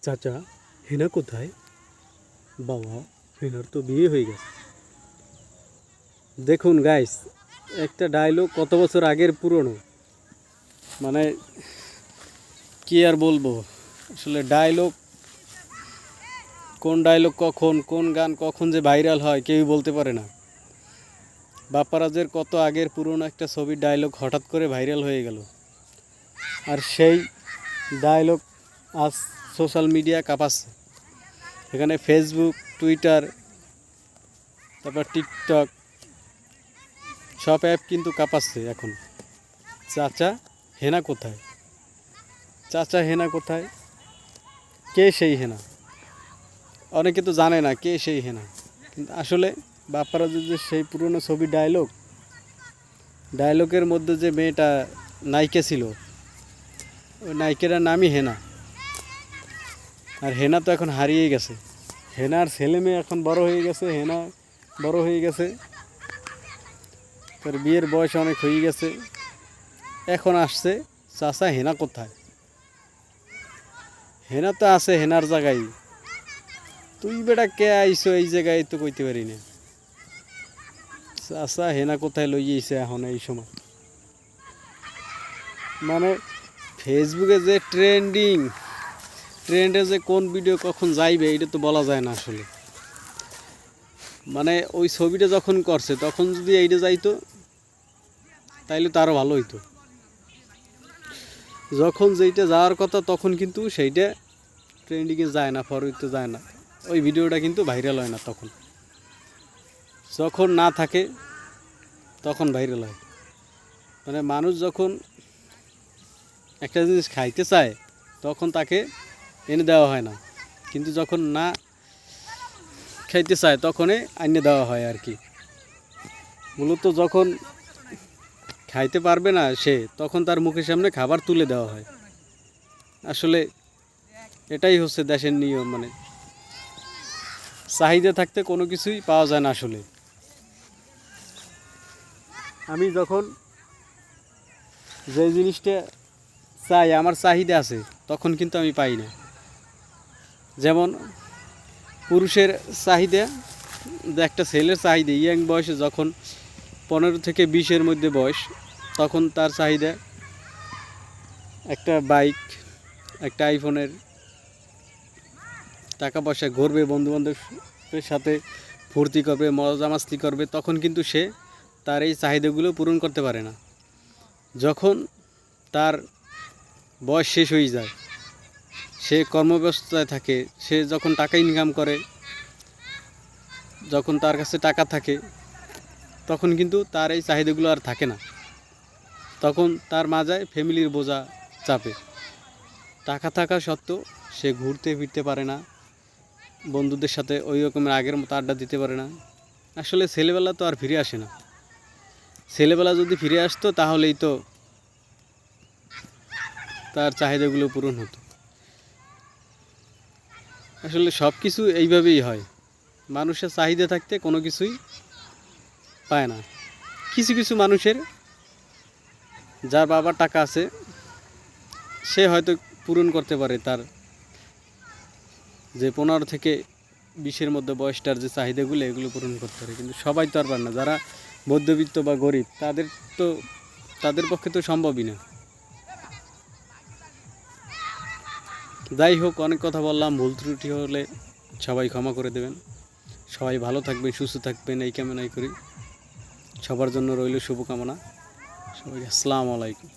চাচা, হেনা কোথায়? বাবা, হেনার তো বিয়ে হয়ে গেছে। দেখুন গাইস, একটা ডায়লগ কত বছর আগের পুরনো, মানে কি আর বলবো। আসলে ডায়লগ, কোন ডায়লগ কখন, কোন গান কখন যে ভাইরাল হয় কেউই বলতে পারে না। বাপ্পারাজের কত আগের পুরনো একটা ছবির ডায়লগ হঠাৎ করে ভাইরাল হয়ে গেল, আর সেই ডায়লগ আজ সোশ্যাল মিডিয়া কাঁপাচ্ছে। এখানে ফেসবুক, টুইটার, তারপর টিকটক, সব অ্যাপ কিন্তু কাঁপাচ্ছে এখন। চাচা হেনা কোথায়? চাচা হেনা কোথায়? কে সেই হেনা? অনেকে তো জানে না কে সেই হেনা। কিন্তু আসলে বাপ্পারাজের যে সেই পুরনো ছবির ডায়লগের মধ্যে যে মেয়েটা নায়িকা ছিল, ওই নায়িকাটার নামই হেনা। আর হেনা তো এখন হারিয়েই গেছে। হেনার ছেলে মেয়ে এখন বড় হয়ে গেছে, হেনা বড় হয়ে গেছে, তার বিয়ের বয়স অনেক হয়ে গেছে। এখন আসছে চাচা হেনা কোথায়? হেনা তো আছে হেনার জায়গায়। তুই বেটা কে আইসো এই জায়গায় তো কইতে পারি না। চাচা হেনা কোথায় লইয়েছে এখন এই সময়? মানে ফেসবুকে যে ট্রেন্ডে যে কোন ভিডিও কখন যাইবে এটা তো বলা যায় না আসলে। মানে ওই ছবিটা যখন করছে তখন যদি এইটা যাইতো তাইলে তো আরও ভালো হইতো। যখন যেইটা যাওয়ার কথা তখন কিন্তু সেইটা ট্রেন্ডিংয়ে যায় না, ফরওয়ার্ডে যায় না, ওই ভিডিওটা কিন্তু ভাইরাল হয় না। তখন যখন না থাকে তখন ভাইরাল হয়। মানে মানুষ যখন একটা জিনিস খাইতে চায় তখন তাকে এনে দেওয়া হয় না, কিন্তু যখন না খাইতে চায় তখনই এনে দেওয়া হয় আর কি। মূলত যখন খাইতে পারবে না সে, তখন তার মুখের সামনে খাবার তুলে দেওয়া হয়। আসলে এটাই হচ্ছে দেশের নিয়ম। মানে চাহিদা থাকতে কোনো কিছুই পাওয়া যায় না আসলে। আমি যখন যে জিনিসটা চাই, আমার চাহিদা আছে, তখন কিন্তু আমি পাই না। যেমন পুরুষের চাহিদা, একটা ছেলের চাহিদা ইয়াং বয়সে যখন 15 থেকে 20-এর মধ্যে বয়স, তখন তার চাহিদা একটা বাইক, একটা আইফোনের, টাকা পয়সা, ঘুরবে, বন্ধুবান্ধবের সাথে ফুর্তি করবে, মজা মাস্তি করবে। তখন কিন্তু সে তার এই চাহিদাগুলো পূরণ করতে পারে না। যখন তার বয়স শেষ হয়ে যায়, সে কর্মব্যস্ততায় থাকে, সে যখন টাকা ইনকাম করে, যখন তার কাছে টাকা থাকে, তখন কিন্তু তার এই চাহিদাগুলো আর থাকে না। তখন তার মাঝায় ফ্যামিলির বোঝা চাপে। টাকা থাকা সত্ত্বেও সে ঘুরতে ফিরতে পারে না, বন্ধুদের সাথে ওই রকমের আগের মতো আড্ডা দিতে পারে না। আসলে ছেলেবেলা তো আর ফিরে আসে না। ছেলেবেলা যদি ফিরে আসতো তাহলেই তো তার চাহিদাগুলো পূরণ হতো। আসলে সব কিছু এইভাবেই হয়। মানুষের চাহিদা থাকতে কোনো কিছুই পায় না। কিছু কিছু মানুষের, যার বাবার টাকা আছে, সে হয়তো পূরণ করতে পারে তার যে 15 থেকে 20-এর মধ্যে বয়সটার যে চাহিদাগুলো, এগুলো পূরণ করতে পারে। কিন্তু সবাই তো আর পারে না। যারা মধ্যবিত্ত বা গরিব, তাদের পক্ষে তো সম্ভবই না। যাই হোক, অনেক কথা বললাম, ভুল ত্রুটি হলে সবাই ক্ষমা করে দেবেন। সবাই ভালো থাকবেন, সুস্থ থাকবেন, এই কামনাই করি। সবার জন্য রইল শুভকামনা। সবাইকে আসসালামু আলাইকুম।